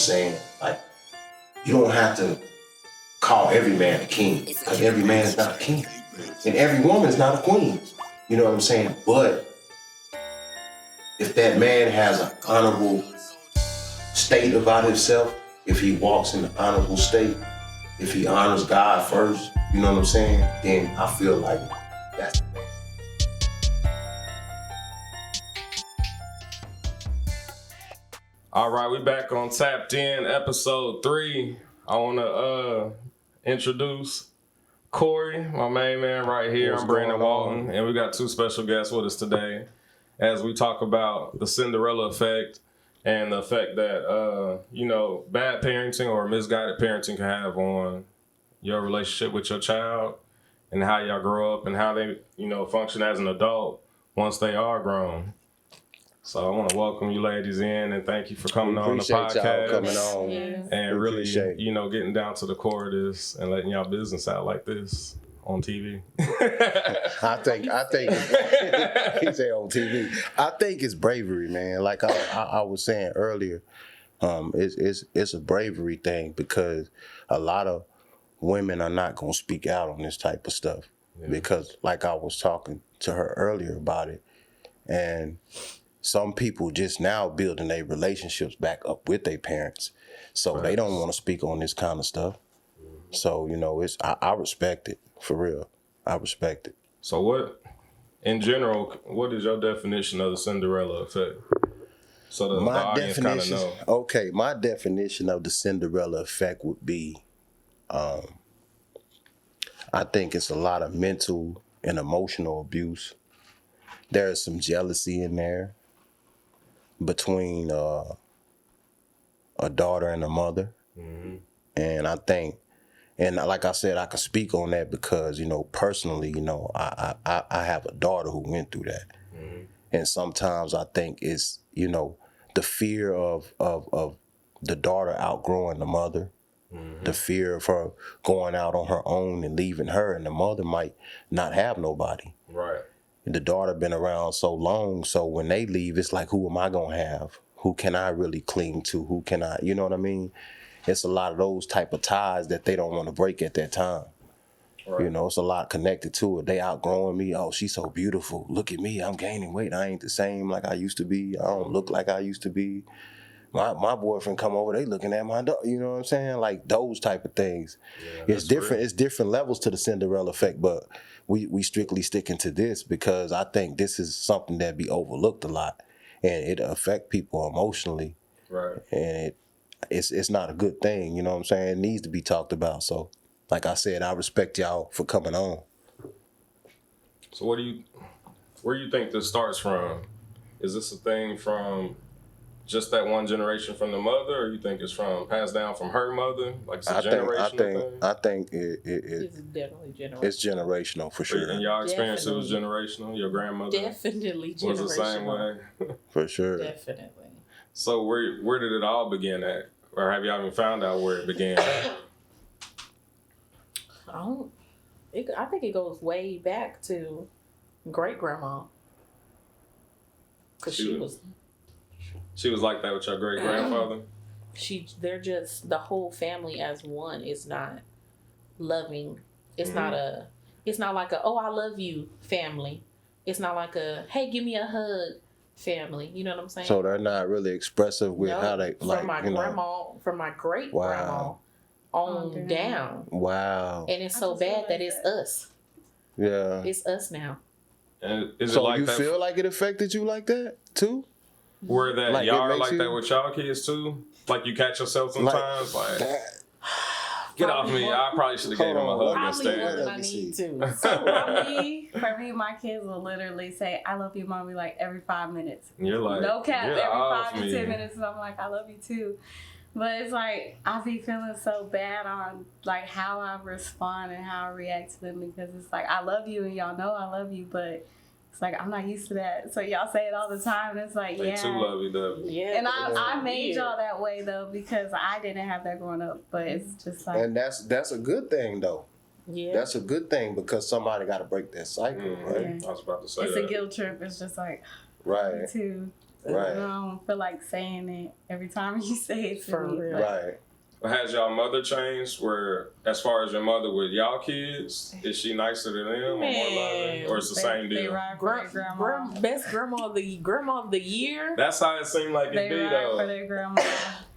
saying? Like, you don't have to call every man a king, because every man is not a king. And every woman is not a queen. You know what I'm saying? But if that man has an honorable state about himself, if he walks in an honorable state, if he honors God first, you know what I'm saying? Then I feel like that's the man. All right, we back on Tapp'd In, episode 3. I want to introduce Corey, my main man right here. I'm Brandon Walton, and we got 2 special guests with us today as we talk about the Cinderella Effect and the effect that, bad parenting or misguided parenting can have on your relationship with your child and how y'all grow up and how they, function as an adult once they are grown. So I want to welcome you ladies in and thank you for coming on the podcast. Y'all coming on. And really, getting down to the core of this and letting y'all business out like this on TV. I think he said on TV. I think it's bravery, man. Like I was saying earlier, it's a bravery thing because a lot of women are not gonna speak out on this type of stuff because, like I was talking to her earlier about it, and some people just now building their relationships back up with their parents, so they don't want to speak on this kind of stuff. So I respect it for real. I respect it. So what, in general, what is your definition of the Cinderella Effect? So the audience kind of know. Okay, my definition of the Cinderella Effect would be, I think it's a lot of mental and emotional abuse. There is some jealousy in there between a daughter and a mother. Mm-hmm. And I think, and like I said, I could speak on that because, personally, I have a daughter who went through that. Mm-hmm. And sometimes I think it's, the fear of the daughter outgrowing the mother, mm-hmm. the fear of her going out on her own and leaving her, and the mother might not have nobody. Right. The daughter been around so long, so when they leave, it's like, who am I gonna have? Who can I really cling to? Who can I, you know what I mean? It's a lot of those type of ties that they don't want to break at that time. Right. It's a lot connected to it. They outgrowing me. Oh, she's so beautiful. Look at me, I'm gaining weight. I ain't the same like I used to be. I don't look like I used to be. My boyfriend come over, they looking at my dog. You know what I'm saying? Like those type of things. Yeah, it's different. Real. It's different levels to the Cinderella Effect, but we strictly sticking to this because I think this is something that be overlooked a lot, and it affect people emotionally. Right. And it's not a good thing. You know what I'm saying? It needs to be talked about. So, like I said, I respect y'all for coming on. So where do you think this starts from? Is this a thing from just that one generation from the mother, or you think it's passed down from her mother? Like it's a generational thing? I think it's definitely generational. It's generational for sure. And y'all experience it was generational? Your grandmother definitely generational. Was the same way? For sure. Definitely. So where did it all begin at? Or have y'all even found out where it began? I think it goes way back to great grandma. Because she was like that with your great grandfather? They're just, the whole family as one is not loving. It's not it's not like a, oh, I love you family. It's not like a, hey, give me a hug family. You know what I'm saying? So they're not really expressive with how they, like, from my great grandma on down. Wow. And it's so bad that it's us. Yeah. It's us now. And is so it like you that feel like it affected you like that too? Where that like y'all are like that with y'all kids too? Like you catch yourself sometimes? Like get off me. I probably should have gave him a hug instead. I need to. So for me, my kids will literally say, I love you, mommy, like every 5 minutes. You're like, no cap, every 5 to 10 me. minutes, and I'm like, I love you too. But it's like, I be feeling so bad on like how I respond and how I react to them because it's like, I love you and y'all know I love you, but it's like, I'm not used to that. So y'all say it all the time. And it's like, they too lovey-dovey. Yeah. And I made y'all that way though because I didn't have that growing up. But it's just like. And that's a good thing though. Yeah. That's a good thing because somebody got to break that cycle, right? Yeah. I was about to say it's that. a guilt trip. It's just like. Right. Too. Right. I don't feel like saying it every time you say it to For me. real. but- Right. But has y'all mother changed? Where, as far as your mother with y'all kids, is she nicer to them or more loving, or it's the same They deal? ride for their grandma. Best grandma of the year. That's how it seemed like it They be ride though. for their grandma.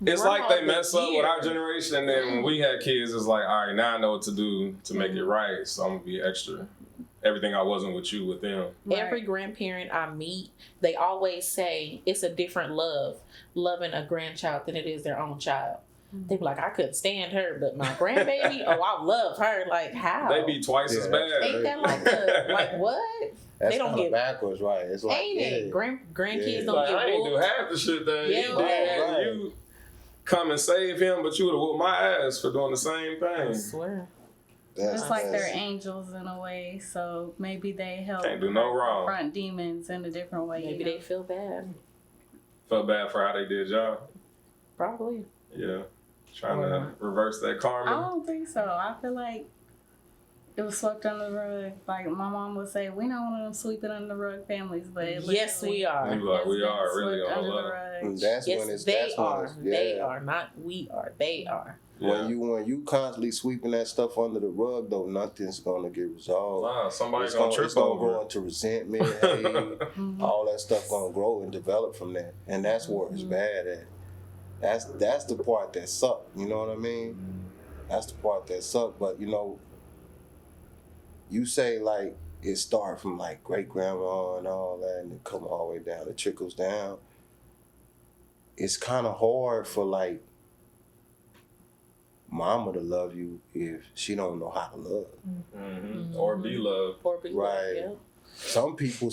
It's Grandma like they of the mess up with year. our generation, and then when we had kids, it's like, all right, now I know what to do to make it right. So I'm gonna be extra. Everything I wasn't with you, with them. Every grandparent I meet, they always say it's a different loving a grandchild than it is their own child. They be like, I couldn't stand her, but my grandbaby, oh, I love her. Like, how? They be twice as bad. Ain't that like what? That's They don't kinda get backwards, right? It's like, Ain't it? Grandkids Yeah. don't Like, get I ain't do whooped. half the shit that Yeah, he did. right. You come and save him, but you would have whooped my ass for doing the same I thing. swear. It's like they're angels in a way, so maybe they help Can't do no wrong. confront demons in a different way. Maybe they feel bad. Felt bad for how they did y'all. Probably. Yeah. Trying to reverse that karma. I don't think so. I feel like it was swept under the rug. Like my mom would say, we not one of them sweeping under the rug families, but it Yes, we are. We like, we it's are really swept on under the the love. rug. That's when Yes, it's they that's when are. it's, They are. Not we are. They are. Yeah. When you constantly sweeping that stuff under the rug, though, nothing's gonna get resolved. Nah, somebody's It's gonna gonna, trip it's gonna over. grow into resentment, hate, all that stuff gonna grow and develop from that, and that's where it's bad at. That's the part that suck. You know what I mean? That's the part that suck. But you know, you say like it start from like great grandma and all that, and it come all the way down. It trickles down. It's kind of hard for like mama to love you if she don't know how to love. Mm-hmm. Or be loved. Or be Right. Yeah. Some people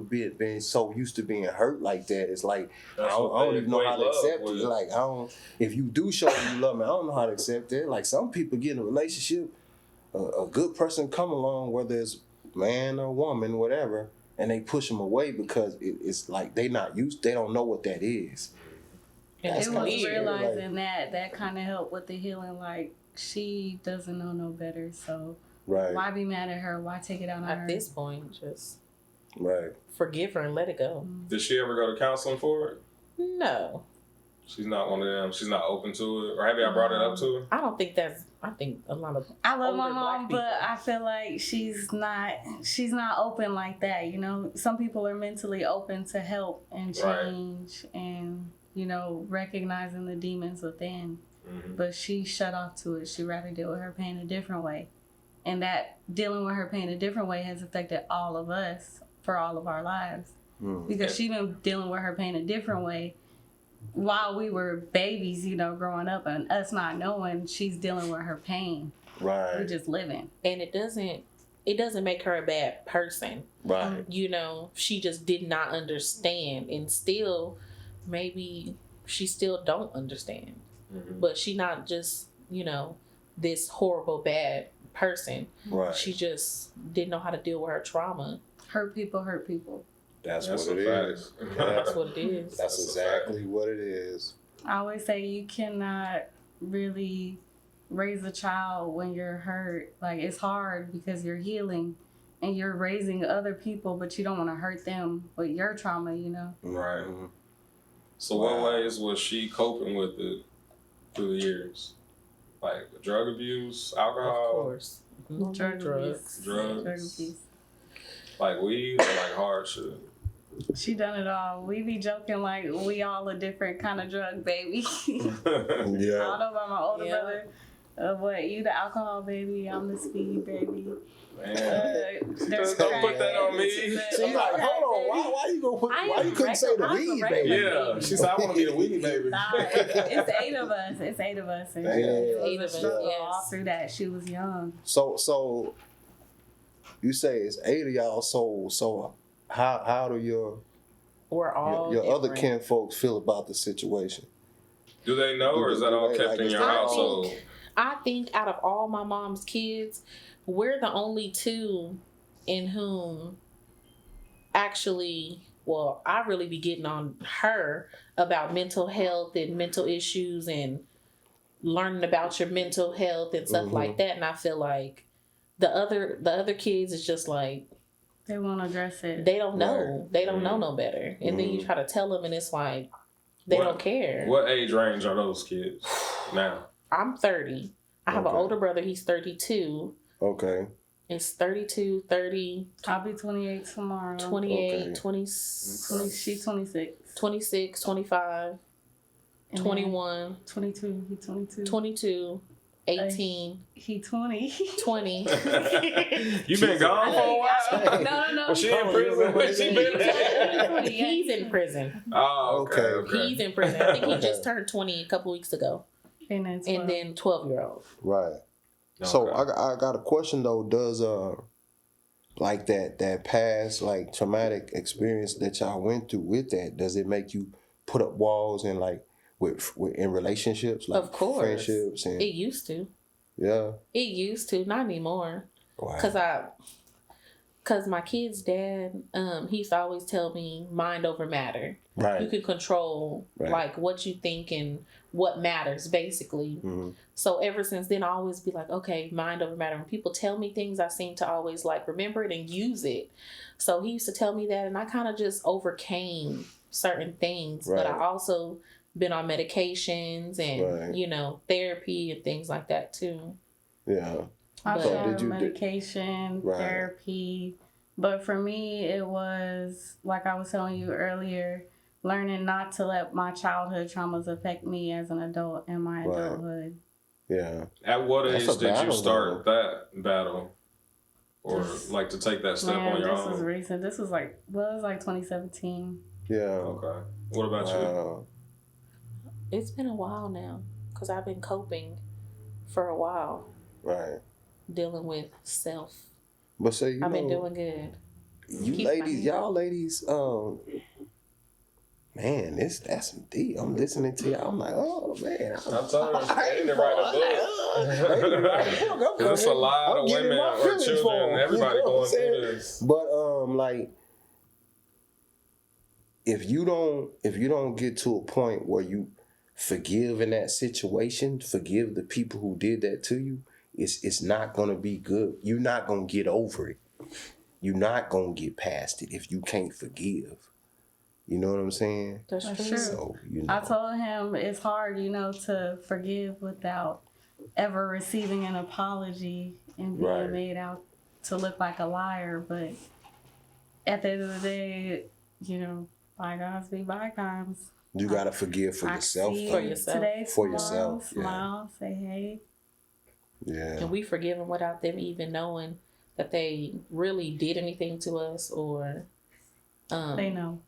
being so used to being hurt like that. It's like That's I what don't they even know how to equate love accept with. it. Like I don't. If you do show me you love me, I don't know how to accept it. Like some people get in a relationship, a good person come along, whether it's man or woman, whatever, and they push them away because it's like they not used. They don't know what that is. And It it's was weird. realizing that kind of helped with the healing. Like she doesn't know no better, so Right. why be mad at her? Why take it out on her? At this point, just Right. forgive her and let it go. Did she ever go to counseling for it? No. She's not one of them. She's not open to it. Or have y'all brought it up to her? I don't think I think a lot of I love my older mom, black but people. I feel like she's not open like that. You know, some people are mentally open to help and Right. change, and you know, recognizing the demons within. Mm-hmm. But she shut off to it. She'd rather deal with her pain a different way, and that dealing with her pain a different way has affected all of us for all of our lives. Mm. Because she been dealing with her pain a different way while we were babies, you know, growing up, and us not knowing she's dealing with her pain. Right. We're just living. And it doesn't make her a bad person. Right. You know, she just did not understand, and still maybe she still don't understand. Mm-hmm. But she not just, you know, this horrible bad person. Right. She just didn't know how to deal with her trauma. Hurt people hurt people. That's That's what a it fact. is. That's what it is. That's That's a exactly what it is. I always say you cannot really raise a child when you're hurt. Like, it's hard because you're healing and you're raising other people, but you don't want to hurt them with your trauma, you know? Right. Mhm. So what ways was she coping with it through the years? Like drug abuse, Of alcohol, course. Drug Drugs. abuse. Drugs. Drug abuse. like weed, or like hard shit? She done it all. We be joking like we all a different kind of drug, baby. I don't Yeah. know about my older Yeah. brother. What, you the alcohol baby, I'm the speed baby. Man. There's Don't crack, put that on me. there's She's like, crack, hold on, baby. why you gonna put? I Why am you couldn't say the regular- I'm weed, a baby? regular Yeah, she said, I want to be the weed baby. Nah, it's 8 of us. It's 8 of us. And Damn. she Eight was of a us, struggle yes. all through that. She was young. So you say it's 8 of y'all. So how do your We're all other different. kin folks feel about the situation? Do they know, or is that all kept in your I household? I think out of all my mom's kids, we're the only two in whom actually, well, I really be getting on her about mental health and mental issues and learning about your mental health and stuff Mhm. like that. And I feel like the other kids is just like, They won't address it. They don't know. Right. They don't know no better. And then you try to tell them, and it's like they don't care. What age range are those kids now? I'm 30. I have an older brother. He's 32. Okay. It's 32, 30. I'll be 28 tomorrow. 28, 20, She's 26. 26, 25, And 21, 22. He 22. 22, 18, He 20. 20. You been gone for a while? No. Was she in prison? Where's she been? He's in prison. Oh, okay. He's in prison. I think he just turned 20 a couple weeks ago. And then 12-year-old. Right. Okay. So I got a question though. Does like that past like traumatic experience that y'all went through with that, does it make you put up walls and like with in relationships, like Of course. friendships and It used to. yeah? It used to. Not anymore. Wow. Cause my kid's dad, he used to always tell me mind over matter. Right. You can control like what you think and what matters basically. Mm-hmm. So ever since then I always be like, okay, mind over matter. When people tell me things, I seem to always like remember it and use it. So he used to tell me that, and I kind of just overcame certain things. Right. But I also been on medications and therapy and things like that too. Yeah. I've But- had medication, therapy. But for me, it was, like I was telling you earlier, learning not to let my childhood traumas affect me as an adult in my adulthood. Yeah. At what age did you battle, start that battle? Or like to take that step on your this own? was recent. This was it was like 2017. Yeah. Okay. What about you? It's been a while now because I've been coping for a while. Right. Dealing with self. But say I've been doing good. Y'all ladies, man, that's some deep. I'm listening to y'all. I'm like, oh man. I'm telling you, they need to write a book. There's a lot of women or children, everybody going through this. But like, if you don't get to a point where you forgive in that situation, forgive the people who did that to you, it's not gonna be good. You're not gonna get over it. You're not gonna get past it if you can't forgive. You know what I'm saying? That's true. So, I told him it's hard, to forgive without ever receiving an apology and being made out to look like a liar. But at the end of the day, bygones be bygones. You gotta forgive for yourself. For yourself. Smile, say hey. Yeah. And we forgive them without them even knowing that they really did anything to us or they know.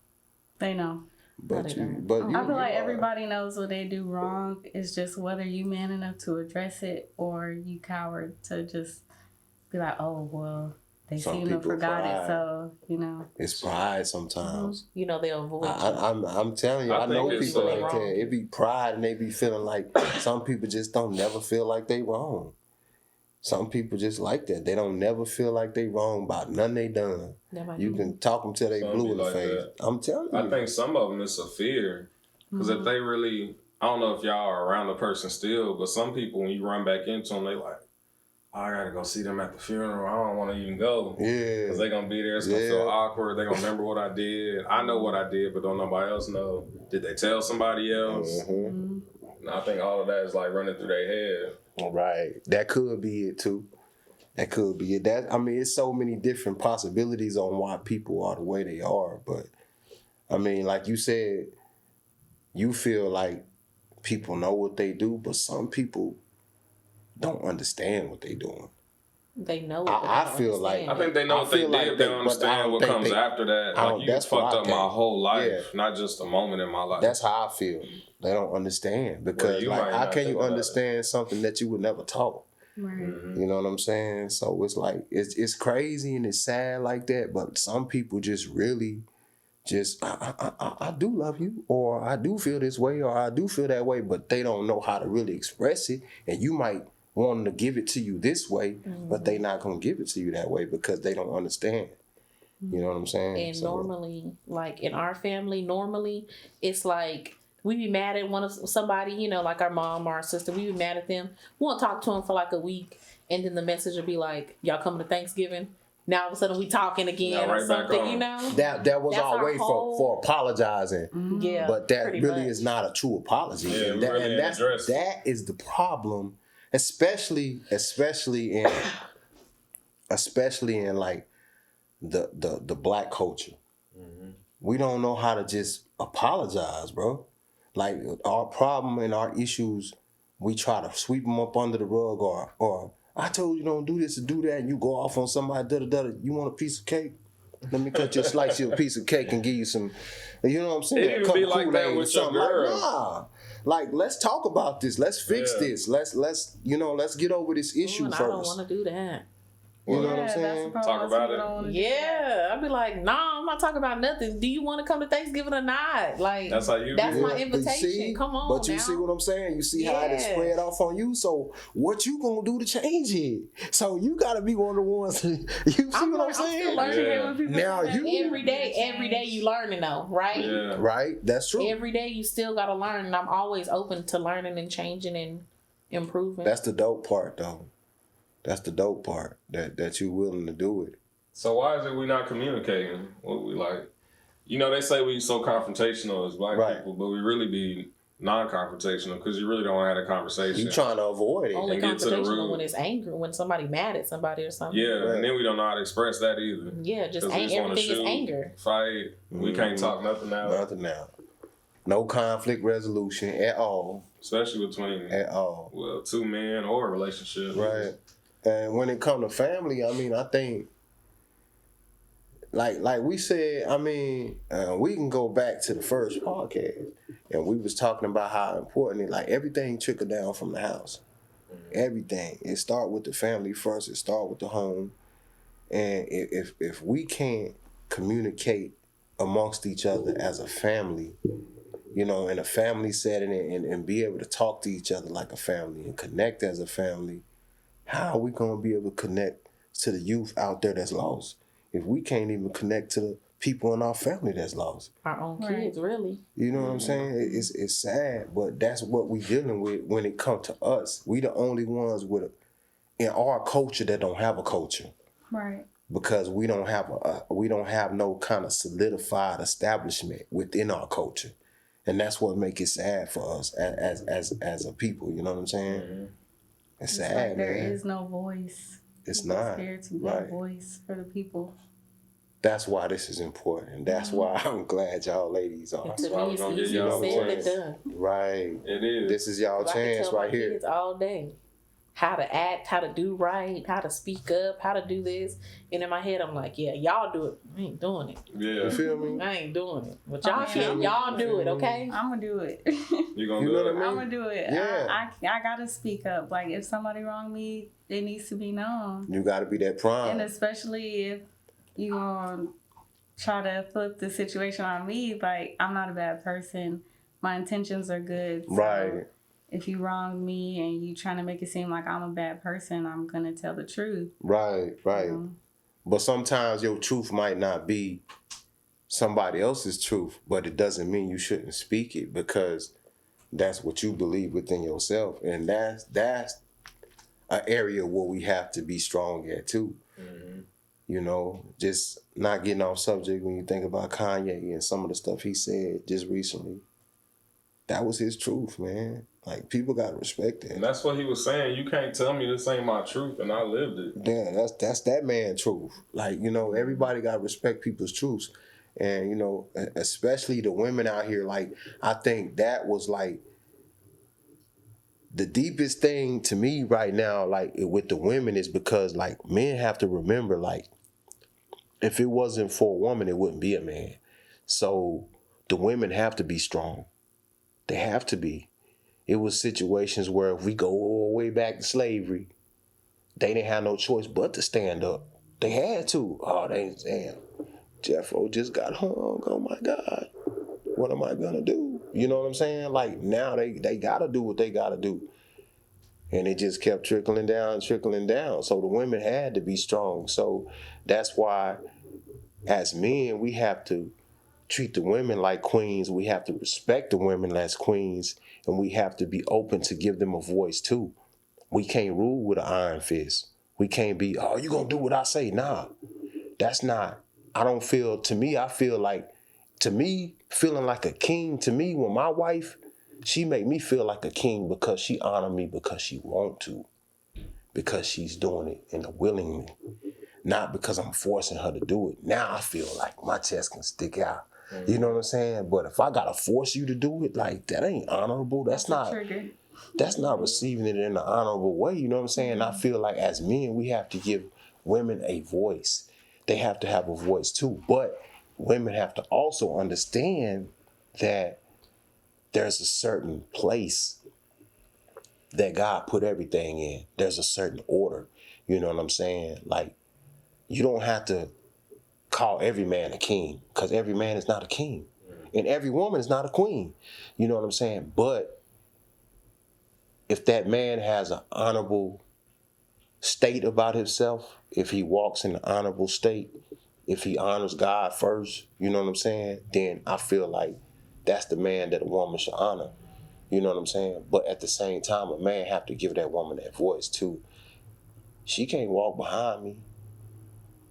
But I feel like everybody knows what they do wrong. It's just whether you man enough to address it or you coward to just be like, oh well, they seem to forgot it, so it's pride sometimes. Mm-hmm. They'll avoid you. I'm telling you, I know people like wrong. that. It be pride, and they be feeling like some people just don't never feel like they wrong. Some people just like that. They don't never feel like they wrong about nothing they done. You can talk them till they blue in the face. That. I'm telling you. I think some of them it's a fear. Because if they really, I don't know if y'all are around the person still, but some people when you run back into them, they like, oh, I gotta go see them at the funeral. I don't want to even go. Yeah. Because they gonna be there. It's gonna feel awkward. They gonna remember what I did. I know what I did, but don't nobody else know. Did they tell somebody else? Mm-hmm. And I think all of that is like running through their head. Right. That could be it too. That could be it. It's so many different possibilities on why people are the way they are. But like you said, you feel like people know what they do, but some people don't understand what they're doing. They know it. I feel like I think they know what they did. Like they don't understand what comes after that. Like you fucked up my whole life, not just a moment in my life. That's how I feel. They don't understand because how can you understand something that you would never taught? Right. You know what I'm saying? So it's like it's crazy and it's sad like that. But some people just really I do love you, or I do feel this way, or I do feel that way, but they don't know how to really express it. And you might want them to give it to you this way, but they not gonna give it to you that way because they don't understand. You know what I'm saying? And normally, like in our family, it's like we be mad at somebody, like our mom or our sister. We be mad at them. We won't talk to them for like a week, and then the message will be like, "Y'all coming to Thanksgiving?" now all of a sudden we talking again Now, or right back something, on. you know? That was That's our our way whole- for apologizing. Yeah, But that pretty really much. is not a true apology. Yeah, and we really ain't addressed it. that is the problem, especially in like the black culture. We don't know how to just apologize, bro. Like our problem and our issues, we try to sweep them up under the rug, or I told you don't do this or do that, and you go off on somebody. You want a piece of cake? Let me cut you a slice of a piece of cake and give you some. You know what I'm saying? It even be like that with your girl. Like, nah. Like, let's talk about this. Let's fix this. Let's get over this issue and first. I don't want to do that. You know what I'm That's saying? the problem. Talk about it. People don't wanna do Yeah, I'd be like, nah, I'm not talking about nothing. Do you want to come to Thanksgiving or not? Like, That's how you that's do my But you invitation. see- Come on, But you now. see what I'm saying? You see how it is Yeah. spread off on you. So what you gonna do to change it? So you gotta be one of the ones. You see what I'm I'm saying? still learning. Yeah. When people Now say that, you- Every day you learning though, right? Yeah. Right? That's true. Every day you still gotta learn, and I'm always open to learning and changing and improving. That's the dope part, though. That's the dope part that you willing to do it. So why is it we not communicating? What we like? You know, they say we so confrontational as black Right. people, but we really be non-confrontational because you really don't have a conversation. You trying to avoid it. Only and get to the confrontational root. when it's anger, when somebody mad at somebody or something. Yeah, Right. and then we don't know how to express that either. Yeah, just 'Cause we just wanna everything is shoot, anger. Fight. We can't talk nothing out. Nothing now. No conflict resolution at all. Especially between At all. two men or a relationship. Right. And when it come to family, I mean, I think, like we said, I mean, we can go back to the first podcast, and we was talking about how important it, like everything trickle down from the house. Everything. It start with the family first. It start with the home. And if we can't communicate amongst each other as a family, you know, in a family setting, and be able to talk to each other like a family and connect as a family, how are we going to be able to connect to the youth out there that's lost if we can't even connect to the people in our family that's lost? Our own Right. kids, really. You know what I'm saying? It's sad, but that's what we dealing with when it comes to us. We the only ones in our culture that don't have a culture, Right. because we don't have no kind of solidified establishment within our culture, and that's what make it sad for us as a people. You know what I'm saying? It's It's sad, like there man. is no voice. It's People not. scared to be Right. a voice for the people. That's why this is important. That's why I'm glad y'all ladies are. To why me, we it's gonna get easier y'all said than voice. done. Right. It is. This is y'all I can chance tell my right here. kids all day how to act, how to do right, how to speak up, how to do this. And in my head, I'm like, yeah, y'all do it. I ain't doing it. You Yeah. feel me? I ain't doing it. But I y'all mean, can. Y'all do it, okay? I'm gonna do it. You gonna You do know it? what I mean? I'm gonna do it. Yeah. I gotta speak up. Like if somebody wrong me, it needs to be known. You got to be that And prime. especially if you try to flip the situation on me, like I'm not a bad person. My intentions are good. So Right. if you wrong me and you trying to make it seem like I'm a bad person, I'm gonna tell the truth. Right. Right. you know? But sometimes your truth might not be somebody else's truth, but it doesn't mean you shouldn't speak it, because that's what you believe within yourself, and that's an area where we have to be strong at too. You know, just not getting off subject when you think about Kanye and some of the stuff he said just recently. That was his truth, man. Like, people got to respect And that. that's what he was saying. You can't tell me this ain't my truth, and I lived it. Yeah, that's that man's truth. Like, you know, everybody got to respect people's truths. And, you know, especially the women out here, like, I think that was, like, the deepest thing to me right now, like, with the women, is because, like, men have to remember, like, if it wasn't for a woman, it wouldn't be a man. So the women have to be strong. They have to be. It was situations where, if we go all the way back to slavery, they didn't have no choice but to stand up. They had to. Oh, damn. Jeffro just got hung. Oh my God. What am I gonna do? You know what I'm saying? Like, now they gotta do what they gotta do. And it just kept trickling down. So the women had to be strong. So that's why, as men, we have to treat the women like queens. We have to respect the women as queens. And we have to be open to give them a voice too. We can't rule with an iron fist. We can't be, oh, you gonna do what I say? Nah. that's not, I don't feel, to me, I feel like, to me, feeling like a king, to me, when my wife, she make me feel like a king because she honor me because she want to, because she's doing it and willingly, not because I'm forcing her to do it. Now I feel like my chest can stick out. You know what I'm saying? But if I gotta force you to do it, like, that ain't honorable. That's not receiving it in an honorable way. You know what I'm saying? I feel like as men, we have to give women a voice. They have to have a voice too. But women have to also understand that there's a certain place that God put everything in. There's a certain order. You know what I'm saying? Like, you don't have to call every man a king, because every man is not a king. And every woman is not a queen. You know what I'm saying? But if that man has an honorable state about himself, if he walks in an honorable state, if he honors God first, you know what I'm saying, then I feel like that's the man that a woman should honor. You know what I'm saying? But at the same time, a man have to give that woman that voice too. She can't walk behind me.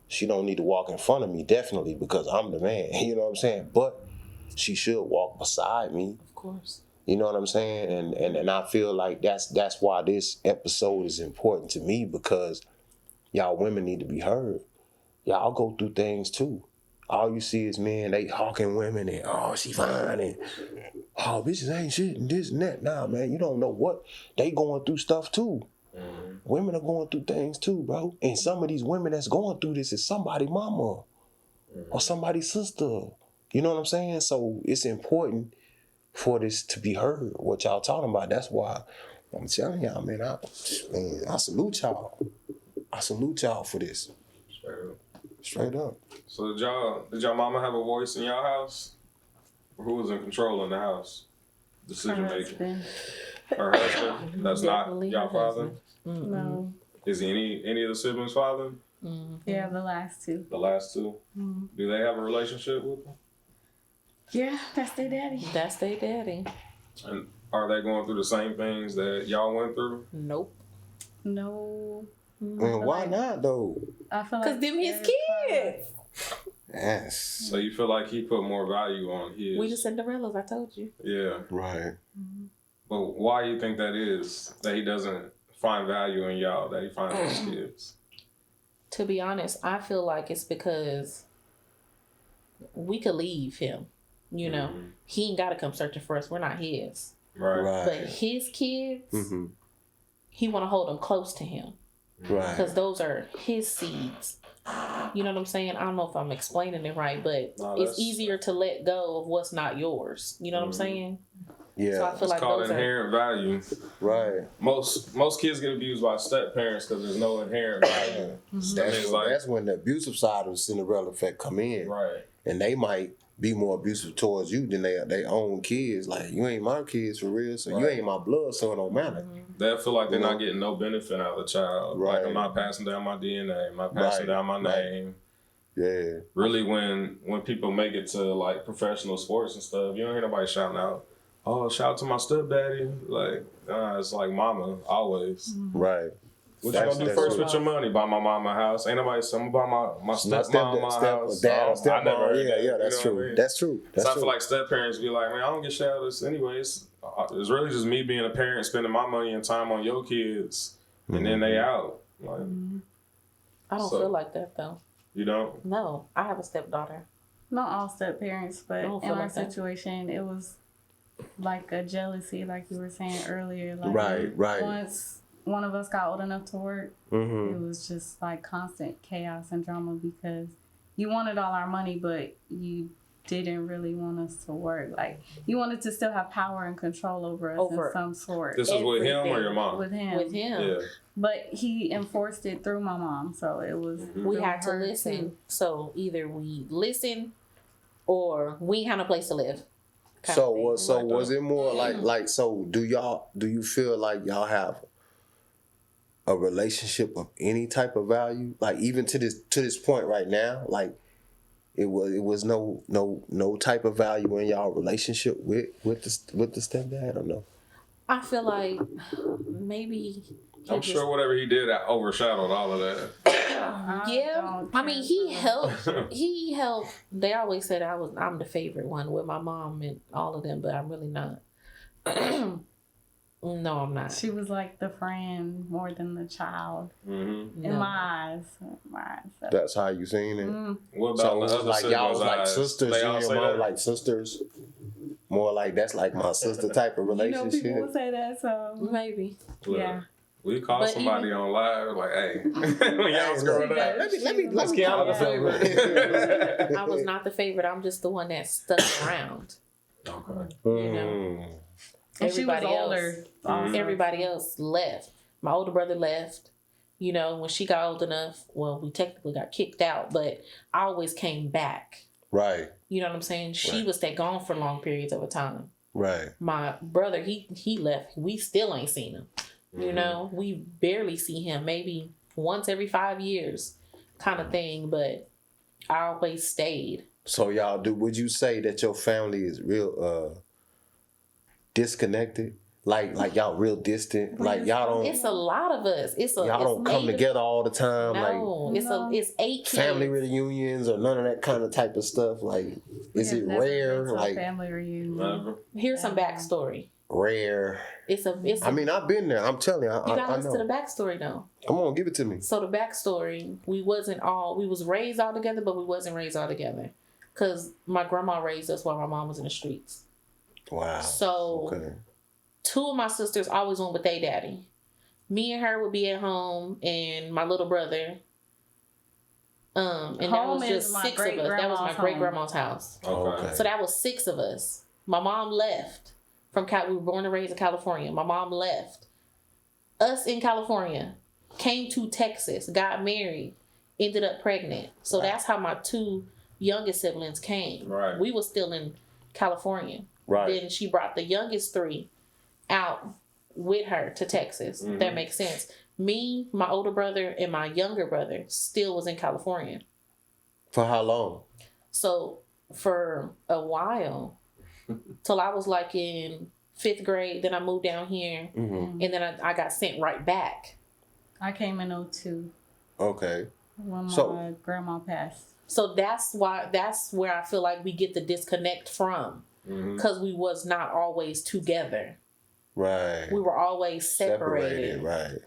She don't need to walk in front of me, definitely, because I'm the man. You know what I'm saying? But she should walk beside me. Of course. You know what I'm saying? And I feel like that's why this episode is important to me, because y'all women need to be heard. Y'all go through things too. All you see is men, they hawking women and, oh, she fine, and, oh, bitches ain't shit, and this and that. Nah, man, you don't know what. They going through stuff too. Mm-hmm. Women are going through things too, bro. And some of these women that's going through this is somebody's mama or somebody's sister. You know what I'm saying? So it's important for this to be heard, what y'all talking about. That's why I'm telling y'all, man, I salute y'all. I salute y'all for this. Straight up. So did y'all mama have a voice in y'all house? Or who was in control in the house? Decision making. Her husband? That's not y'all father? No. Is he any of the siblings' father? Yeah, the last two. The last two? Do they have a relationship with them? Yeah, that's their daddy. That's their daddy. And are they going through the same things that y'all went through? Nope. No. Man, why not though? I feel like, 'cause them his kids. Yes. So you feel like he put more value on his? We the Cinderellas, I told you. Yeah. Right. But why do you think that is? That he doesn't find value in y'all, that he finds in his kids? To be honest, I feel like it's because we could leave him. You know, he ain't got to come searching for us. We're not his. Right. But his kids, he want to hold them close to him. Right. Because those are his seeds. You know what I'm saying? I don't know if I'm explaining it right, but it's easier to let go of what's not yours. You know what I'm saying? Yeah. So I feel it's like called those inherent value. Right. Most kids get abused by step parents because there's no inherent value. That's when the abusive side of the Cinderella Effect come in. Right. And they might be more abusive towards you than their own kids. Like, you ain't my kids for real, so you ain't my blood, so it don't matter. They feel like they're not getting no benefit out of the child. Right. Like, I'm not passing down my DNA. I'm not passing down my name. Yeah. Really, when people make it to, like, professional sports and stuff, you don't hear nobody shouting out, oh, shout out to my stepdaddy. Like, it's like mama, always. Right. What you gonna do first with your money? Buy my mama a house. Ain't nobody saying I'm gonna buy my stepmom a house. Stepmom. I never heard that. Yeah, that's true. I mean? That's true. So I feel like step parents be like, man, I don't get shit out of this anyways. It's really just me being a parent, spending my money and time on your kids, and then they out. Like, I don't feel like that though. You don't? No, I have a stepdaughter. Not all step parents, but in our like situation, it was like a jealousy, like you were saying earlier. Like right. Once one of us got old enough to work, it was just like constant chaos and drama because you wanted all our money, but you didn't really want us to work. Like, you wanted to still have power and control over us in some sort. This was with him or your mom? With him. With him. Yeah. But he enforced it through my mom, so it was. We had to listen. Too. So either we listen or we ain't have no place to live. So was it more like so do you feel like y'all have a relationship of any type of value? Like, even to this point right now, like it was no type of value in y'all relationship with the stepdad, or no? I feel like maybe I'm sure whatever he did overshadowed all of that. Yeah, I mean, he helped. He helped. They always said I'm the favorite one with my mom and all of them, but I'm really not. No, I'm not. She was like the friend more than the child. Mm-hmm. In my eyes. So. That's how you seen it. What about So the other like y'all was like eyes? sisters, They you all and your say mom that? like sisters. More like that's like my sister type of You know, relationship. people will say that, so Maybe. Look, yeah. we call But somebody on live like, hey, when y'all was growing up. Let's get out of the favorite. I was not the favorite. I'm just the one that stuck around. Okay. You know. And she was Everybody older. Also. Everybody else left. My older brother left. You know, when she got old enough, well, we technically got kicked out, but I always came back. Right. You know what I'm saying? She would stay gone for long periods of a time. Right. My brother, he left. We still ain't seen him. You know, we barely see him, maybe once every 5 years kind of thing, but I always stayed. So y'all would you say that your family is real disconnected? Like y'all real distant? Like y'all don't It's a lot of us. y'all don't come together all the time? No, it's 8 kids. Family reunions or none of that kind of type of stuff? Like, is it rare? Like family reunion. Never. Here's some backstory. Rare. I mean, I've been there. I'm telling you. You gotta I listen know. to the backstory though. Come on, give it to me. So the backstory, we was raised all together, but we wasn't raised all together. Cause my grandma raised us while my mom was in the streets. Wow. So Okay. 2 of my sisters always went with their daddy. Me and her would be at home, and my little brother. And that Home was is just my 6 of us. That was my great-grandma's great grandma's house. Okay. So that was 6 of us. My mom left from we were born and raised in California. My mom left us in California, came to Texas, got married, ended up pregnant. So that's how my 2 youngest siblings came. Right. We were still in California. Right. Then she brought the youngest 3 out with her to Texas. If that makes sense. Me, my older brother, and my younger brother still was in California. For how long? So for a while, till I was like in 5th grade, then I moved down here, and then I got sent right back. I came in 2002 Okay. when my grandma passed. So that's where I feel like we get the disconnect from, because we was not always together. Right. We were always separated. Right.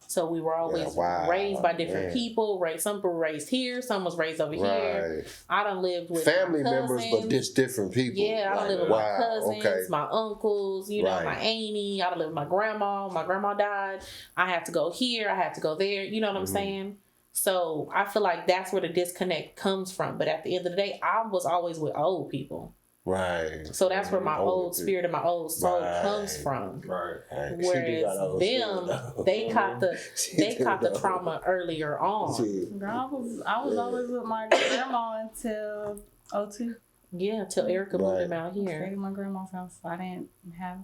So we were always raised by different people. Some were raised here, some was raised over here. I done lived with family my members, cousins. but just different people. Yeah, I done lived with my cousins, my uncles, you know, Right. my auntie. I done lived with my grandma. My grandma died. I had to go here. I had to go there. You know what I'm saying? So I feel like that's where the disconnect comes from. But at the end of the day, I was always with old people. Right. So that's where my Old old spirit and my old soul comes from. Right. Whereas them, they caught the trauma earlier on. Girl, I was always with my grandma until 2002. Yeah, till Erica moved him out I stayed here. in my grandma's house. I didn't have.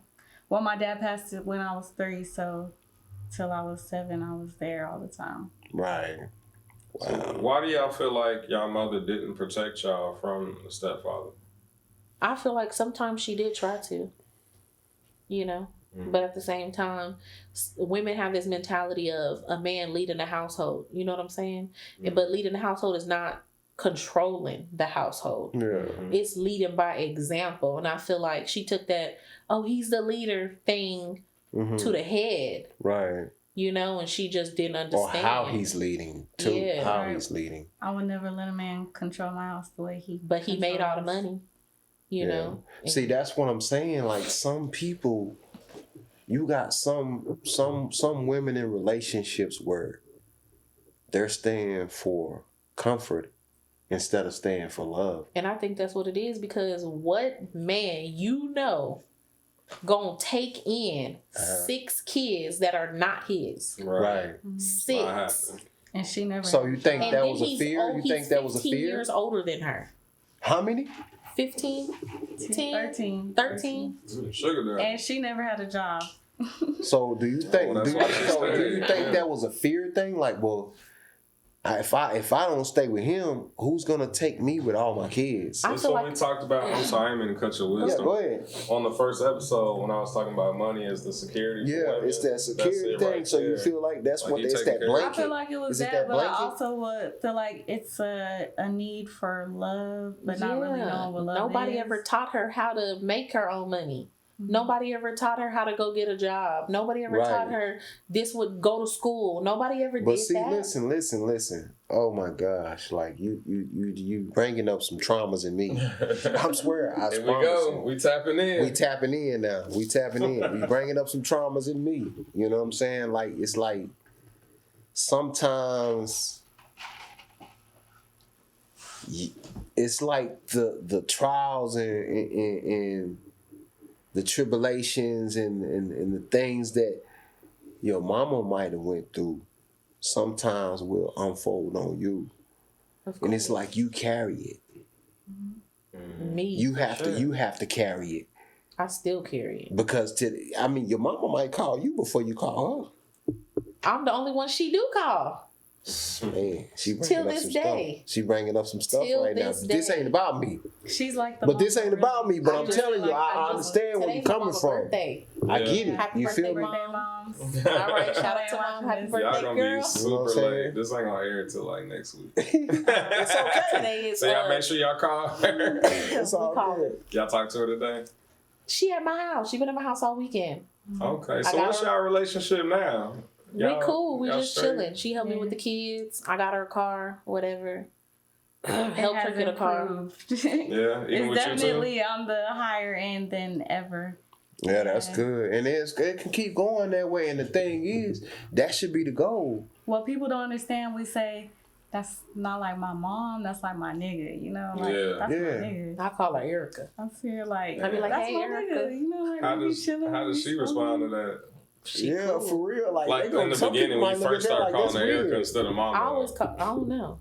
Well, my dad passed it when I was 3, so till I was 7, I was there all the time. Right. Wow. So why do y'all feel like y'all mother didn't protect y'all from the stepfather? I feel like sometimes she did try to, you know, but at the same time, women have this mentality of a man leading the household. You know what I'm saying? But leading the household is not controlling the household. Yeah. It's leading by example. And I feel like she took that, oh, he's the leader thing to the head. Right. You know, and she just didn't understand. Or how he's leading, too. Yeah. How he's leading. I would never let a man control my house the way he. But he made all the money. You know. See, that's what I'm saying. Like some people, you got some women in relationships where they're staying for comfort instead of staying for love. And I think that's what it is, because what man you know gonna take in 6 kids that are not his? Right. 6. And she never. So you think And that then was a fear? You think that was a 15 fear? years older than her. How many? 15? 10? 13? Sugar daddy. And she never had a job. So do you think that's why she's do you staying. think that was a fear thing? Like, well, if I don't stay with him, who's gonna take me with all my kids? That's what we talked about. I'm sorry, I didn't mean to cut your wisdom. Yeah, go ahead. On the first episode, when I was talking about money as the security. Yeah, it's that security thing. Right, so you feel like that's like what it's that blanket. I feel like it was that, but I also would feel like it's a need for love, but not really knowing what love Nobody is. ever taught her how to make her own money. Nobody ever taught her how to go get a job. Nobody ever taught her this would go to school. Nobody ever did that. But see, listen. Oh my gosh, like you bringing up some traumas in me. I swear, I Here we go. We tapping in. We tapping in now. We tapping in. We bringing up some traumas in me. You know what I'm saying? Like it's like sometimes it's like the trials and the tribulations and the things that your mama might have went through sometimes will unfold on you. And it's like you carry it. Me. You have to carry it. I still carry it. Because your mama might call you before you call her. I'm the only one she do call. Man, she till this day. She bringing up some stuff right now. This ain't about me. She's like but this ain't about me. But I'm telling you, I understand where you're coming from. Birthday. I get it. Happy you birthday, feel me? Mom. All right, shout out to Mom. Happy birthday, y'all gonna girl. be super late. This ain't gonna air till like next week. It's okay. Today is, so y'all make sure y'all call her. It's all good. Y'all talk to her today? She at my house. She been at my house all weekend. Okay, so what's y'all relationship now? We cool. We just straight? chilling. She helped me with the kids. I got her a car, whatever. Helped her get a car. Yeah, it's definitely on the higher end than ever. Yeah, that's good. And it can keep going that way. And the thing is, that should be the goal. What people don't understand, we say, that's not like my mom, that's like my nigga, you know? Like, that's my nigga. I call her Erica. I'm here like, I'd be like, that's hey, my Erica. nigga, you know? Like, How does she respond to that? Cool. For real. Like in the beginning when you first start calling her Erica instead of mom. I always call, I don't know.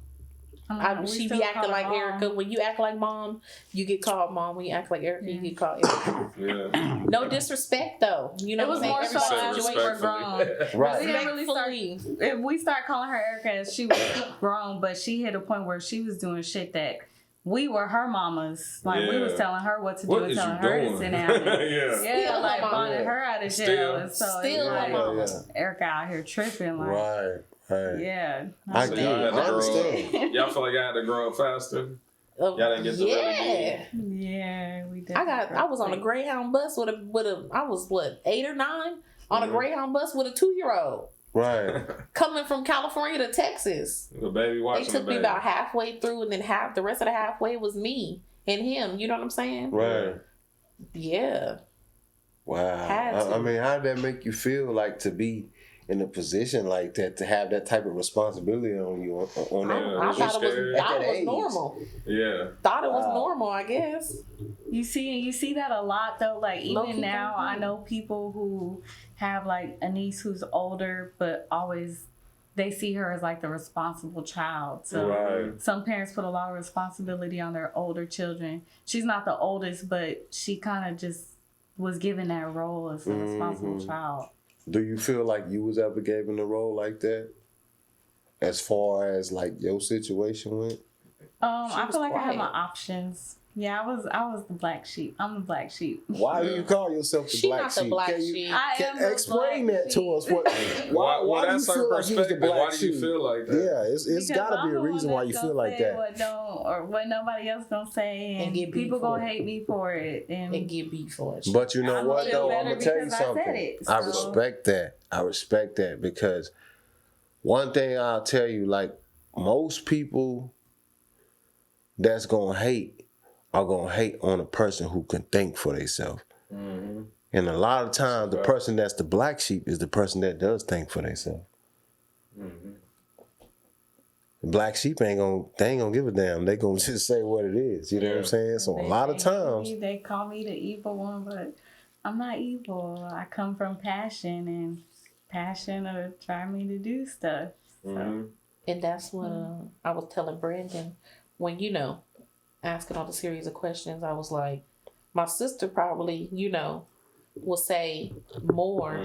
She be acting like Erica. When you act like mom, you get called mom. When you act like Erica, you get called Erica. Yeah. No disrespect though. You know, it was more so after we were grown. Right. We didn't really start. If we start calling her Erica, she was grown, but she hit a point where she was doing shit that we were her mamas. Like we was telling her what to do and telling her to sit down. Yeah, like bonding her out of jail. And so still like, mama. Erica out here tripping. Like, right. Yeah. I get it. I understand. Y'all feel like y'all had to grow up faster? Y'all didn't get to really be. Yeah, we did. I was on a Greyhound bus with a I was 8 or 9 on a Greyhound bus with a 2-year-old. Right. Coming from California to Texas. The baby watching. They took me about halfway through, and then the rest of the halfway was me and him. You know what I'm saying? Right. Yeah. Wow. I mean, how did that make you feel like to be in a position like that, to have that type of responsibility on you on that? I thought it was normal. Yeah. Thought it was normal, I guess. You see that a lot though. Like even now, I know people who have like a niece who's older, but always they see her as like the responsible child. So some parents put a lot of responsibility on their older children. She's not the oldest, but she kind of just was given that role as a responsible child. Do you feel like you was ever given a role like that? As far as like your situation went? I feel like I had my options. Yeah, I was the black sheep. I'm the black sheep. Why do you call yourself the black sheep? She not the black sheep. Can explain that to us? Why do you feel like you the black why do sheep? you feel like that? Yeah, it's got to be a reason why you feel like that. What nobody else don't say, and people gonna hate me for it, and get beat for it. But you know what though? I'm gonna tell you something. I respect that. I respect that because one thing I'll tell you, like most people that's gonna hate are gonna hate on a person who can think for themselves. Mm-hmm. And a lot of times, the person that's the black sheep is the person that does think for themselves. Mm-hmm. The black sheep ain't gonna give a damn. They gonna just say what it is. You know what I'm saying? So a lot of times they call me the evil one, but I'm not evil. I come from passion, and passion will try me to do stuff. So. Mm-hmm. And that's what I was telling Brandon when asking all the series of questions. I was like, my sister probably, will say more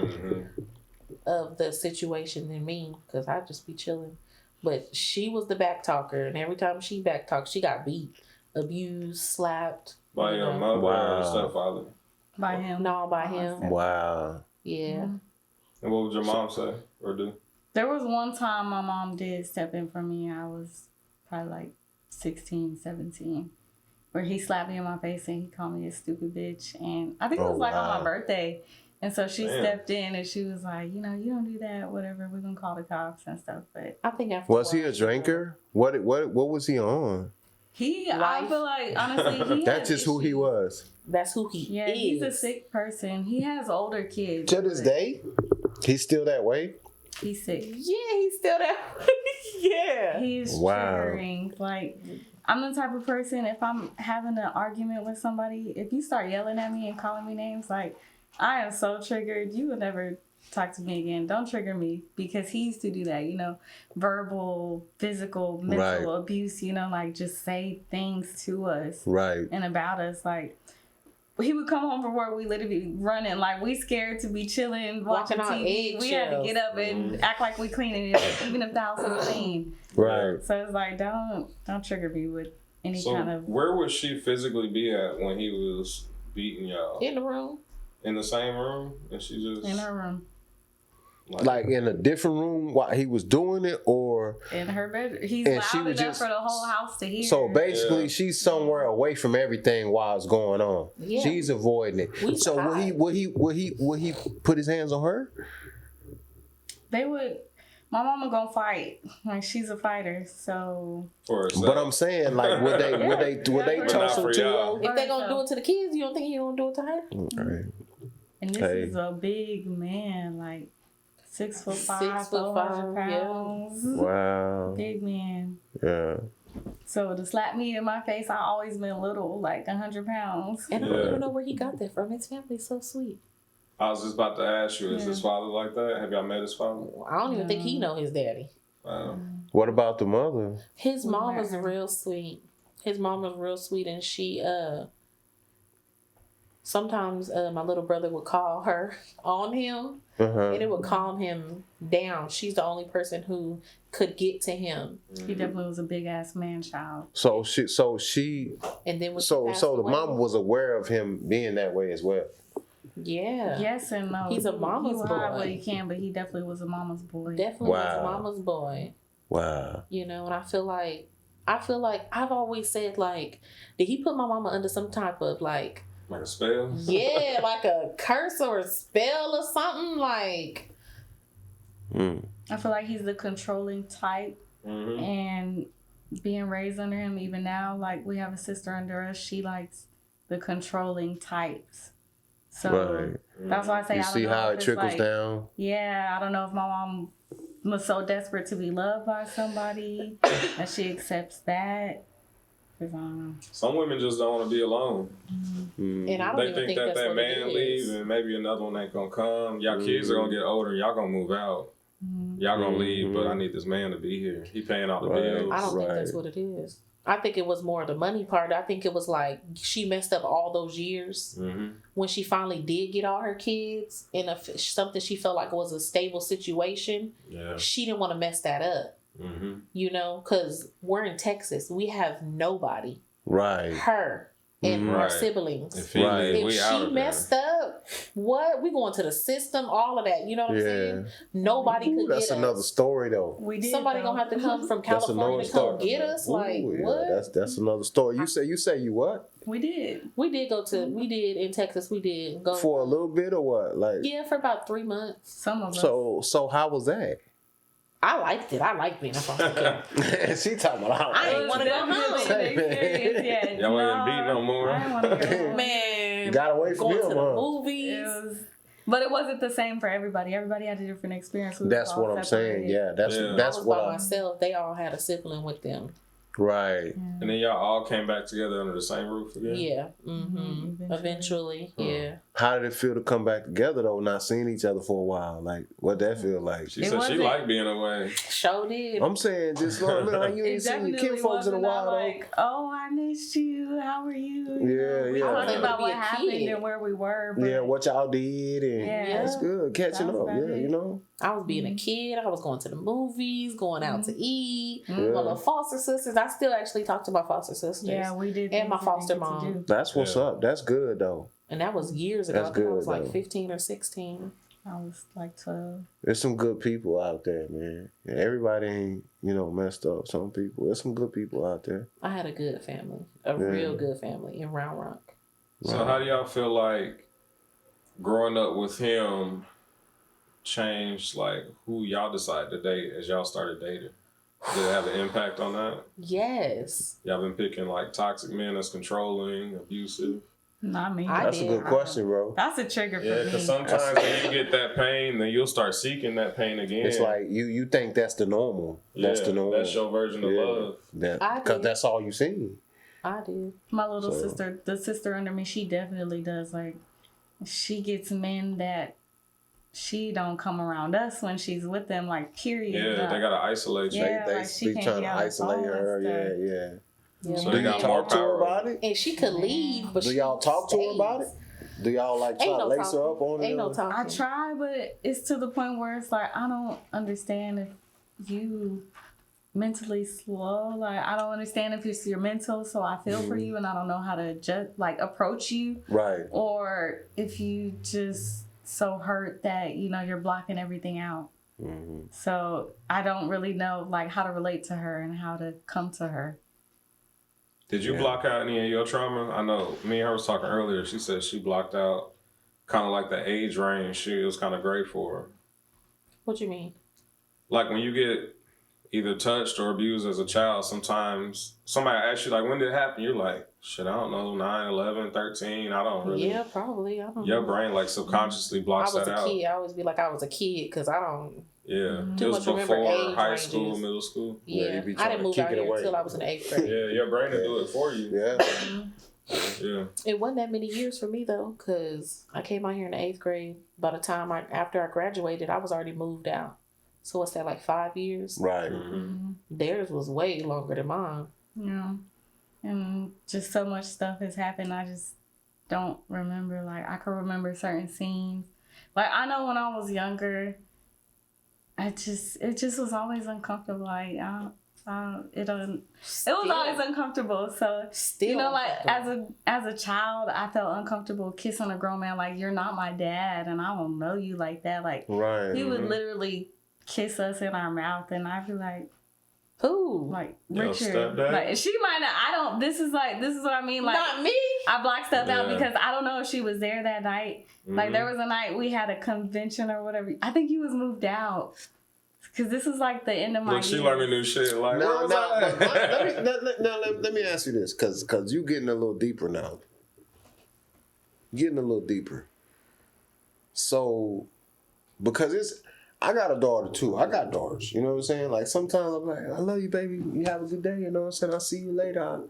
of the situation than me because I just be chilling. but she was the back talker, and every time she back talked, she got beat, abused, slapped. By your mother or stepfather? By him. No, by him. Wow. Yeah. Mm-hmm. And what would your mom say or do? There was one time my mom did step in for me. I was probably like 16, 17, where he slapped me in my face and he called me a stupid bitch. And I think it was like on my birthday. And so she stepped in and she was like, you know, you don't do that, whatever. We're going to call the cops and stuff. But I think after was he a drinker? What was he on? I feel like, honestly, that's just who he was. That's who he is. He's a sick person. He has older kids. To this day, he's still that way? He's sick. Yeah, he's still that way. Yeah. He's triggering. Like, I'm the type of person, if I'm having an argument with somebody, if you start yelling at me and calling me names, like, I am so triggered. You would never talk to me again. Don't trigger me, because he used to do that, you know, verbal, physical, mental abuse, you know, like just say things to us and about us. Like, he would come home from work, we literally running, like we scared to be chilling, watching TV. We had to get up and act like we cleaning it, even if the house was clean. Right. So it's like, don't trigger me with any kind of. Where would she physically be at when he was beating y'all? In the room. In the same room, and she just in her room. Like in a different room while he was doing it, or in her bedroom. He's loud enough for the whole house to hear. So basically, she's somewhere away from everything while it's going on. Yeah. She's avoiding it. So would he put his hands on her? They would. My mama gonna fight. Like, she's a fighter, so. But I'm saying, like, would they toss him to her? If they gonna do it to the kids, you don't think he gonna do it to her? Right. And this is a big man, like 6'5", 400 pounds. Yeah. Wow. Big man. Yeah. So to slap me in my face, I always been little, like 100 pounds. And I don't even know where he got that from. His family's so sweet. I was just about to ask you, is his father like that? Have y'all met his father? I don't even think he know his daddy. What about the mother? His mom was real sweet. His mom was real sweet, and she sometimes my little brother would call her on him, and it would calm him down. She's the only person who could get to him. He definitely was a big ass man child. So she, and then so the mom was aware of him being that way as well. Yeah. Yes and no. He's a mama's boy. What he can, but he definitely was a mama's boy. Definitely was a mama's boy. Wow. You know, and I feel like I've always said, like, did he put my mama under some type of like a spell? Yeah, like a curse or a spell or something, like. I feel like he's the controlling type, and being raised under him, even now, like we have a sister under us, she likes the controlling types. So that's why I say, you I don't see know how if it trickles down. Yeah, I don't know if my mom was so desperate to be loved by somebody that she accepts that. Some women just don't want to be alone. And I don't they even think that that's man leave and maybe another one ain't gonna come. Y'all kids are gonna get older. Y'all gonna move out. Y'all gonna leave, but I need this man to be here. He paying all the bills. I don't think that's what it is. I think it was more the money part. I think it was like she messed up all those years when she finally did get all her kids in something she felt like was a stable situation. Yeah. She didn't want to mess that up. You know, because we're in Texas. We have nobody. Right. Her and our siblings. If she messed up, what? We going to the system, all of that. You know what I'm saying? Nobody could get us. That's another story, though. Somebody gonna have to come from California to come get us. Like, what? That's another story. You say you what? We did in Texas. We did go for a little bit or what? Like, yeah, for about 3 months. Some of us. So how was that? I liked it. I liked being a foster kid. She talking about I ain't want to go home. Y'all ain't beat no more. I didn't want to go home. Man, got away from going him, to the movies. But it wasn't the same for everybody. Everybody had a different experience. That's what I'm saying. Yeah, that's what by myself. They all had a sibling with them. Right. And then y'all all came back together under the same roof again? Yeah. Eventually. Yeah. How did it feel to come back together though, not seeing each other for a while? Like, what that feel like? She said she liked being away. Sure did. I'm saying, just look how you ain't seen your kin folks in a while though. Like, oh, I missed you. How are you? Yeah. Talking about what happened and where we were. But what y'all did, and that's good. Catching up, I was being a kid. I was going to the movies, going out to eat. Yeah. My little foster sisters. I still actually talk to my foster sisters. Yeah, we did. And my foster mom. That's what's up. That's good though. And that was years ago. That's I think good, I was like though. 15 or 16. I was like 12. There's some good people out there, man. And everybody ain't, messed up. Some people. There's some good people out there. I had a good family. A real good family in Round Rock. So how do y'all feel like growing up with him changed like who y'all decided to date as y'all started dating? Did it have an impact on that? Yes. Y'all been picking like toxic men that's controlling, abusive? Not me. That's a good question, bro. That's a trigger for me. Yeah, because sometimes when you get that pain, then you'll start seeking that pain again. It's like you think that's the normal. That's the normal. That's your version of love. Because that's all you seen. I did. My little sister, the sister under me, she definitely does. Like, she gets men that she don't come around us when she's with them. Like, period. Yeah, they gotta isolate you. Yeah, They like, she be can't trying be to on the isolate phone her. and Yeah. So Do they you got more talk to her power. about it? And she could leave, but Do y'all talk to her about it? Do y'all like try to lace her up on it? Ain't no talking. I try, but it's to the point where it's like, I don't understand if you mentally slow. Like, I don't understand if it's your mental, so I feel for you and I don't know how to just approach you. Right. Or if you just so hurt that, you're blocking everything out. Mm-hmm. So I don't really know how to relate to her and how to come to her. Did you block out any of your trauma? I know me and her was talking earlier. She said she blocked out kind of like the age range. She was kind of great for her. What you mean? Like when you get either touched or abused as a child, sometimes somebody asks you, like, when did it happen? You're like, shit, I don't know, 9, 11, 13. I don't really. Yeah, probably. I don't Your know. brain subconsciously blocks that out. I was a kid. I always be like I was a kid because I don't. Yeah. Too It was much remember before age high ranges. school, middle school. Yeah, you be I trying didn't to move kick out it here away. until I was in the 8th grade. Yeah, your brain will do it for you. Yeah. Yeah. It wasn't that many years for me though, because I came out here in the 8th grade. By the time after I graduated, I was already moved out. So what's that, like 5 years? Right. Mm-hmm. Theirs was way longer than mine. Yeah. And just so much stuff has happened. I just don't remember. Like, I can remember certain scenes. Like, I know when I was younger, it just was always uncomfortable. Like, it was always uncomfortable. So, Still as a child, I felt uncomfortable kissing a grown man. Like, you're not my dad, and I don't know you like that. Like, Right. he would literally kiss us in our mouth, and I'd be like, who? like, Your Richard. stepdad? Like, she might not. This is what I mean. Like, Not me. I blocked stuff out Yeah. because I don't know if she was there that night. Like, there was a night we had a convention or whatever. I think he was moved out. Because this is like the end of my Look, she year. learning new shit. Like, where was I? Let me ask you this, because you getting a little deeper now. Getting a little deeper. So, because I got a daughter too. I got daughters. You know what I'm saying? Like, sometimes I'm like, I love you, baby. You have a good day. You know what I'm saying? I'll see you later.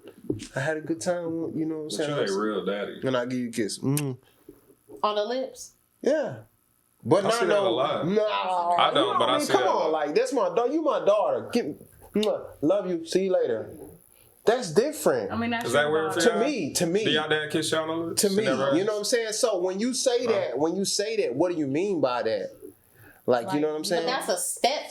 I had a good time. You know what I'm saying? But you a real daddy. And I give you a kiss. On the lips. Yeah. But I see that a lot. No, I don't, but I see come that a on, lot. like, that's my daughter. You my daughter. Love you. See you later. That's different. I mean, that's Is that weird for you? To me. Do y'all dad kiss y'all on the lips? To me, Never you know what I'm saying? So when you say that, what do you mean by that? Like, you know what I'm saying? But that's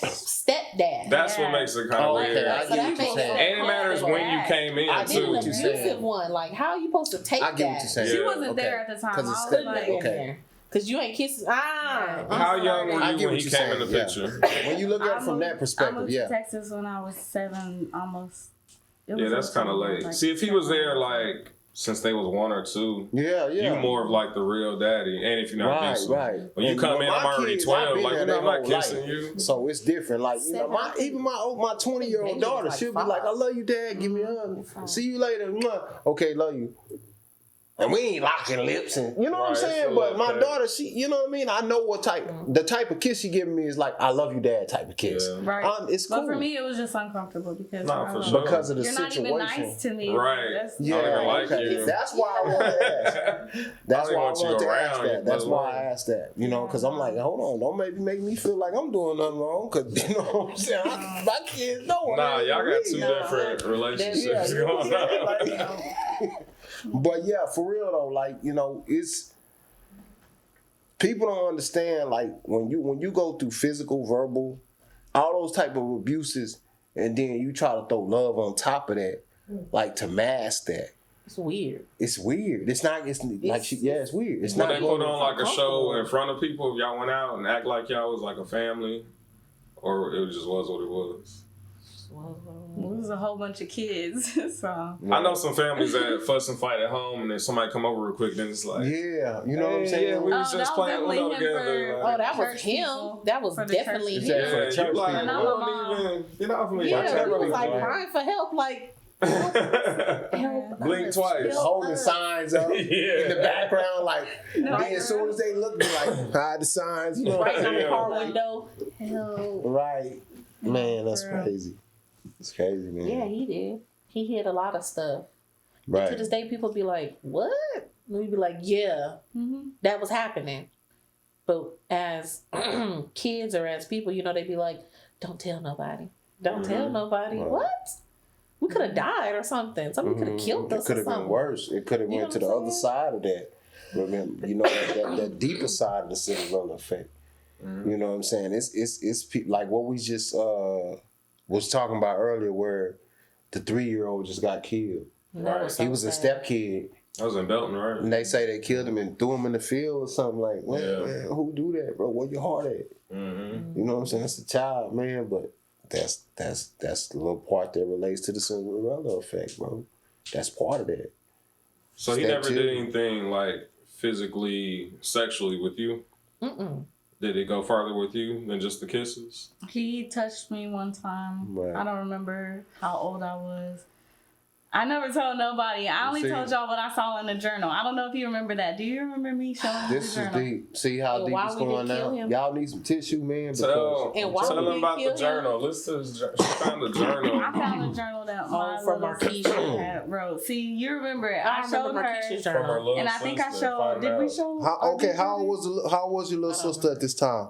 a stepdad. That's what makes it kind of Okay, weird. I So get that what you're makes saying. And it matters when you came in, I I get did an what too. you're abusive saying. one. Like, how are you supposed to take I get that? what you're saying. She Yeah. wasn't there at the time. 'Cause I it's was Couldn't like, have been Okay. there. Because you ain't kissing. How young were I you get when what he you're came in the saying, picture? yeah. When you look at it from that I perspective, moved yeah. to Texas when I was 7, almost. Yeah, that's kind of late. See, if he was there, like, since they was 1 or 2, Yeah. you more of like the real daddy. And if you're not Right, abusive. right. When you And come with in, my I'm already kids, 12. I've been Like, there I'm their not whole kissing life. you. So it's different. Like, you know, my 20-year-old Baby daughter, was like she'll be 5. like, I love you, Dad. Give me a hug. See you later. Mwah. Okay, love you. And we ain't locking lips, and you know what I'm saying. so But my okay. daughter, she, you know what I mean. I know what type, the type of kiss she giving me is like, "I love you, Dad" type of kiss. Yeah. Right. It's cool. But for me, it was just uncomfortable because Nah, for sure. Because of the you're situation. not even nice to me. Right. That's, Yeah, I don't even like okay. you. That's why I want to ask. That's why I want you want to ask around, that. That's but why I asked that. You know, because I'm like, hold on, don't make me feel like I'm doing nothing wrong. Because you know what I'm saying. My kids know. Nah, y'all got two different relationships Yeah, going on. like, but yeah, for real though, like, you know, it's people don't understand, like, when you go through physical, verbal, all those type of abuses, and then you try to throw love on top of that, like, to mask that. It's weird. It's weird. It's not. It's like it's weird. It's Would not. they put on like a show uncomfortable. in front of people if y'all went out and act like y'all was like a family, or it just was what it was? it was a whole bunch of kids. So I know some families that fuss and fight at home, and then somebody come over real quick, then it's like, Yeah, you know what I'm saying. Yeah, we was Oh, just that was playing definitely Uno him together. for- Like, Oh, that was Church him. people. That was For the definitely church him. people. yeah, church you like, people. we don't even get off me. Yeah, Like, he was people, like man. crying for help, like help Blink us, twice. help Holding us. signs up Yeah. in the background, like. No. Then as soon as they look, they like hide the signs. You know what I'm Right on the saying? car window. Help. Right. Man, that's For real. crazy. It's crazy, man. Yeah, he did. He hid a lot of stuff. To Right. this day, people be like, "What?" And we be like, "Yeah, that was happening." But as kids or as people, you know, they be like, "Don't tell nobody. Don't tell nobody." Right. What? We could have died or something. Somebody could have killed us. It could or have been something. worse. It could have You went to know the what I'm other saying? side of that. Remember, you know, that deeper side of the Cinderella Effect. You know what I'm saying? It's like what we just was talking about earlier, where the 3-year-old just got killed. That He was a sad. step kid, I was in Belton, right? and they say they killed him and threw him in the field or something. Like, man, who do that, bro? Where your heart at? Mm-hmm. You know what I'm saying? That's a child, man, but that's the little part that relates to the Cinderella Effect, bro. That's part of that. So he Step never two. did anything like physically, sexually with you? Mm-mm. Did it go farther with you than just the kisses? he touched me one time. Right. I don't remember how old I was. I never told nobody. I only See? told y'all what I saw in the journal. I don't know if you remember that. Do you remember me showing you This the is journal? deep. See how And deep why it's we didn't going kill now? him? Y'all need some tissue, man. Tell, And why tell we them didn't about kill the him? journal. Listen to this. She found the journal. I found a journal that my from little Marquisha. sister had wrote. See, you remember it. I I remember showed Marquisha's her, From her journal. little and I think I sister, showed. find Did we out. show? how was your little I don't sister at this time?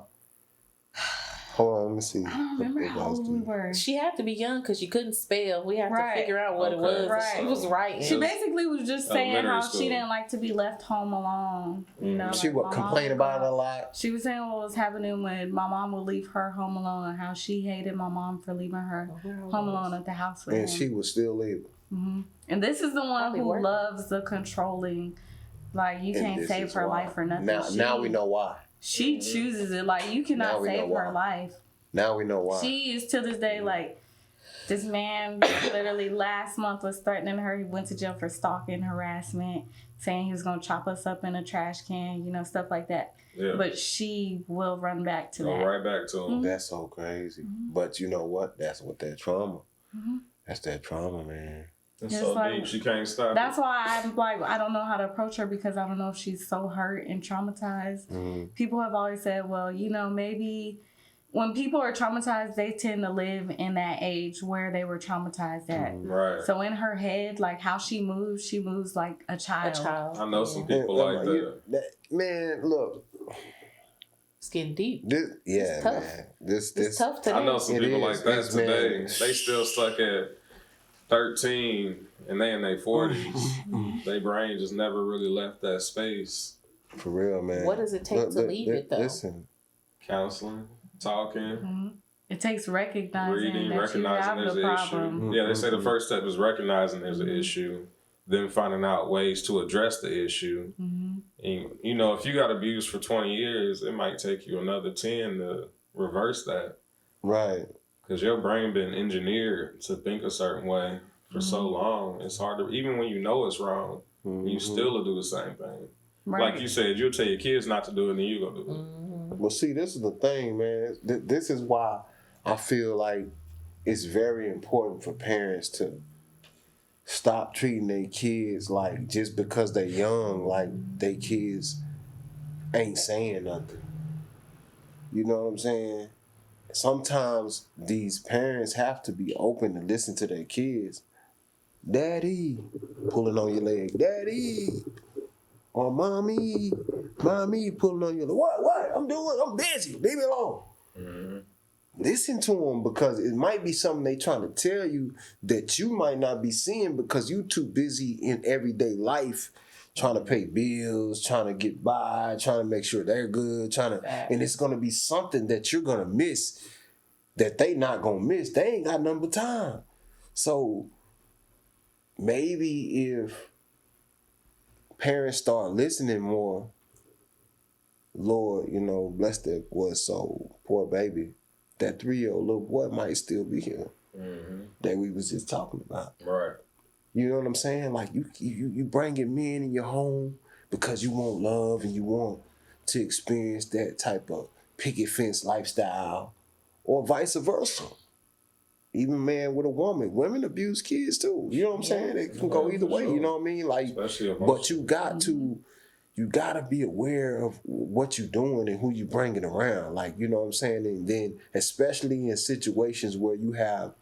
Hold on, let me see. I don't remember how old we were. She had to be young because she couldn't spell. We had Right. to figure out what it Okay. was. Right. She was writing. She basically was just saying Elementary how school. she didn't like to be left home alone. You know, She like would my complain mom about it would- a lot. She was saying what was happening when my mom would leave her home alone and how she hated my mom for leaving her home alone at the house with And him. she was still leaving. And this is the one Probably who working. loves the controlling. Like, you And can't this save is her why. life for nothing. Now we know why. She chooses it. Like, you Now cannot we know save why. her life. Now we know why. She is to this day like, this man literally last month was threatening her. He went to jail for stalking, harassment, saying he was going to chop us up in a trash can, you know, stuff like that. Yeah. But she will run back to Go that. right back to him. That's so crazy. Mm-hmm. But you know what? That's what that trauma. That's that trauma, man. It's It's so like- deep, she can't stop That's it. why I'm like, I don't know how to approach her because I don't know if she's so hurt and traumatized. Mm-hmm. People have always said, well, you know, maybe when people are traumatized, they tend to live in that age where they were traumatized at. Right. So in her head, like how she moves like a A child. child. I know some Yeah. people like that. Man, look. It's getting deep. This, yeah, It's tough. man. This, It's tough today. I know some It people is. like that It's, today. man. They still stuck at 13 and they in their 40s. Their brain just never really left that space. For real, man. What does it take to leave it, though? Listen, Counseling, talking, It takes recognizing reading, that you recognizing have there's the an problem. issue. Yeah, they say the first step is recognizing there's an issue, then finding out ways to address the issue. And, you know, if you got abused for 20 years, it might take you another 10 to reverse that. right. Because your brain been engineered to think a certain way for so long. It's hard to, even when you know it's wrong, you still will do the same thing. Right. Like you said, you'll tell your kids not to do it, and then you gonna do it. Well, see, this is the thing, man. This is why I feel like it's very important for parents to stop treating their kids like just because they're young, like they kids ain't saying nothing. You know what I'm saying? Sometimes these parents have to be open to listen to their kids. Daddy, pulling on your leg. Daddy, or mommy pulling on your leg. What? I'm busy. Leave me alone. Mm-hmm. Listen to them, because it might be something they trying to tell you that you might not be seeing because you too busy in everyday life trying to pay bills, trying to get by, trying to make sure they're good, and it's going to be something that you're going to miss that they not going to miss. They ain't got nothing but time. So maybe if parents start listening more, Lord, bless that boy's soul, poor baby, that 3-year-old little boy might still be here that we was just talking about. Right. You know what I'm saying? Like you bringing men in your home because you want love and you want to experience that type of picket fence lifestyle, or vice versa. Even man with a woman. Women abuse kids too. You know what I'm saying? It can go either way, you know what I mean? Like, but you got to be aware of what you're doing and who you bringing around. Like, you know what I'm saying? And then especially in situations where you have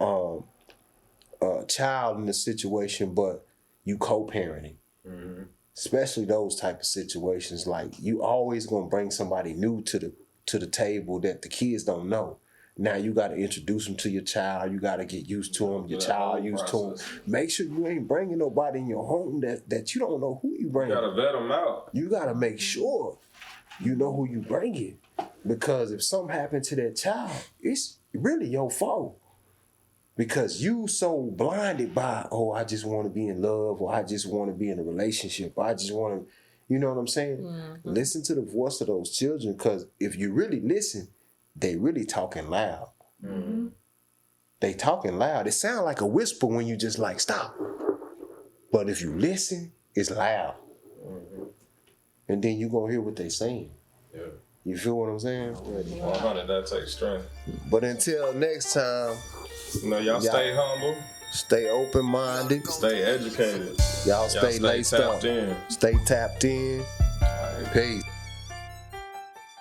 a child in the situation, but you co-parenting. Mm-hmm. Especially those type of situations. Like, you always going to bring somebody new to the table that the kids don't know. Now you got to introduce them to your child. You got to get used to them. Your child used to them. Make sure you ain't bringing nobody in your home that you don't know who you bringing. You got to vet them out. You got to make sure you know who you bringing. Because if something happened to that child, it's really your fault. Because you so blinded by, I just want to be in love, or I just want to be in a relationship, or I just want to, you know what I'm saying? Mm-hmm. Listen to the voice of those children, because if you really listen, they really talking loud. Mm-hmm. They talking loud. It sounds like a whisper when you just like, stop. But if you listen, it's loud. Mm-hmm. And then you gonna hear what they saying. Yeah. You feel what I'm saying? 100, that takes strength. But until next time, y'all stay humble. Stay open-minded. Stay educated. Y'all stay laced up. In. Stay tapped in. Peace.